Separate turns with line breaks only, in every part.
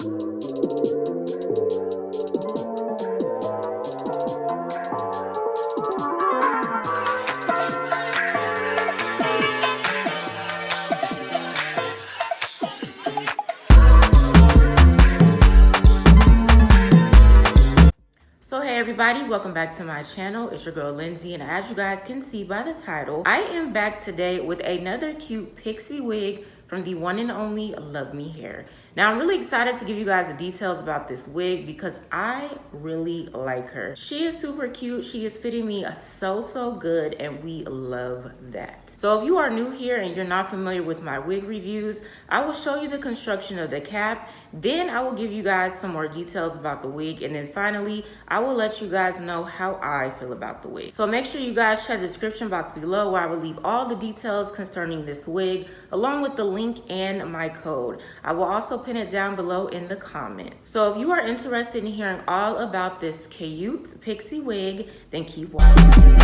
So hey everybody, welcome back to my channel. It's your girl Lindsay, and as you guys can see by the title, I am back today with another cute pixie wig from the one and only Luvme hair. Now I'm really excited to give you guys the details about this wig because I really like her. She is super cute, she is fitting me so good, and we love that. So if you are new here and you're not familiar with my wig reviews, I will show you the construction of the cap, then I will give you guys some more details about the wig, and then finally I will let you guys know how I feel about the wig. So make sure you guys check the description box below where I will leave all the details concerning this wig along with the link and my code. I will also pin it down below in the comments. So if you are interested in hearing all about this cute pixie wig, then keep watching.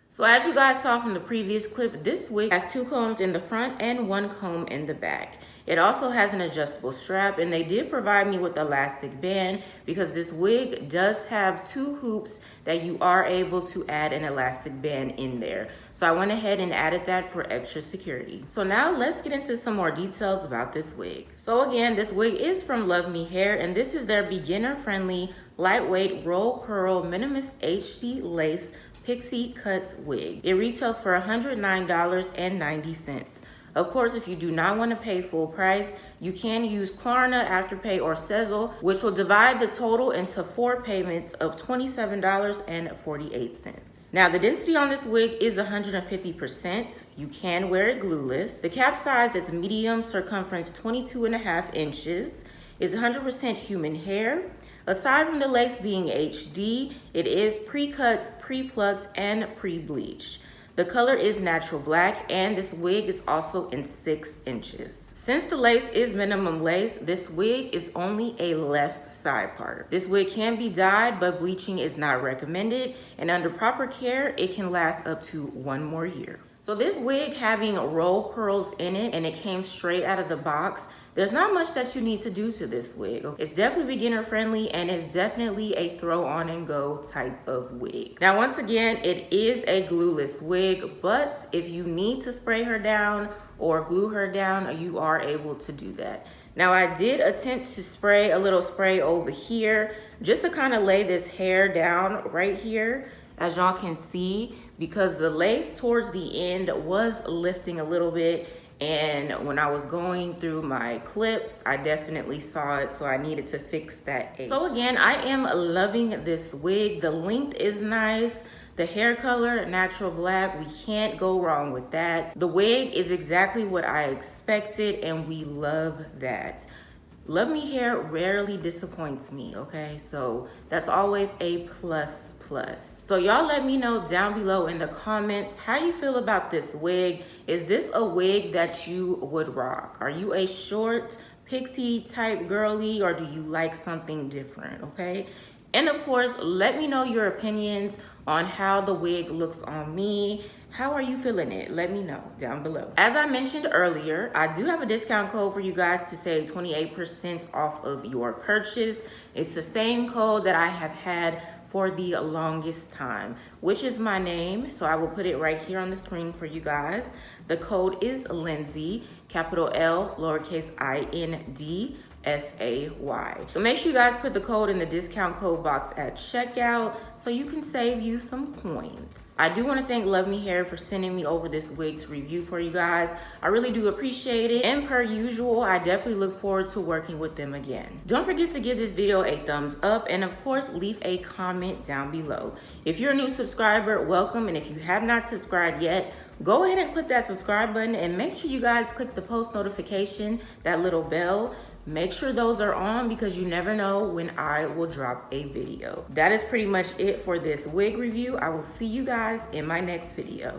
So as you guys saw from the previous clip, this wig has 2 combs in the front and 1 comb in the back. It also has an adjustable strap, and they did provide me with elastic band because this wig does have 2 hoops that you are able to add an elastic band in there. So I went ahead and added that for extra security. So now let's get into some more details about this wig. So again, this wig is from Luvme Hair, and this is their beginner friendly, lightweight, roll curl, minimalist HD lace Pixie Cuts wig. It retails for $109.90. Of course, if you do not want to pay full price, you can use Klarna, Afterpay, or Sezzle, which will divide the total into 4 payments of $27.48. Now, the density on this wig is 150%. You can wear it glueless. The cap size is medium, circumference 22.5 inches. It's 100% human hair. Aside from the lace being HD, it is pre-cut, pre-plucked, and pre-bleached. The color is natural black, and this wig is also in 6 inches. Since the lace is minimum lace, this wig is only a left side part. This wig can be dyed, but bleaching is not recommended, and under proper care, it can last up to 1 more year. So this wig having roll curls in it, and it came straight out of the box, there's not much that you need to do to this wig. It's definitely beginner friendly, and it's definitely a throw on and go type of wig. Now, once again, it is a glueless wig, but if you need to spray her down or glue her down, you are able to do that. Now, I did attempt to spray a little spray over here just to kind of lay this hair down right here, as y'all can see, because the lace towards the end was lifting a little bit. And when I was going through my clips, I definitely saw it, so I needed to fix that. So again, I am loving this wig. The length is nice. The hair color, natural black, we can't go wrong with that. The wig is exactly what I expected, and we love that. Luvme Hair rarely disappoints me, okay? So that's always a plus. So y'all let me know down below in the comments how you feel about this wig. Is this a wig that you would rock? Are you a short pixie type girly, or do you like something different, okay? And of course, let me know your opinions on how the wig looks on me. How are you feeling it? Let me know down below. As I mentioned earlier, I do have a discount code for you guys to save 28% off of your purchase. It's the same code that I have had for the longest time, which is my name. So I will put it right here on the screen for you guys. The code is Lindsay, capital L, lowercase I-N-D, S-A-Y. So make sure you guys put the code in the discount code box at checkout so you can save you some coins. I do want to thank Luvme Hair for sending me over this wig to review for you guys. I really do appreciate it. And per usual, I definitely look forward to working with them again. Don't forget to give this video a thumbs up and of course, leave a comment down below. If you're a new subscriber, welcome. And if you have not subscribed yet, go ahead and click that subscribe button and make sure you guys click the post notification, that little bell. Make sure those are on because you never know when I will drop a video. That is pretty much it for this wig review. I will see you guys in my next video.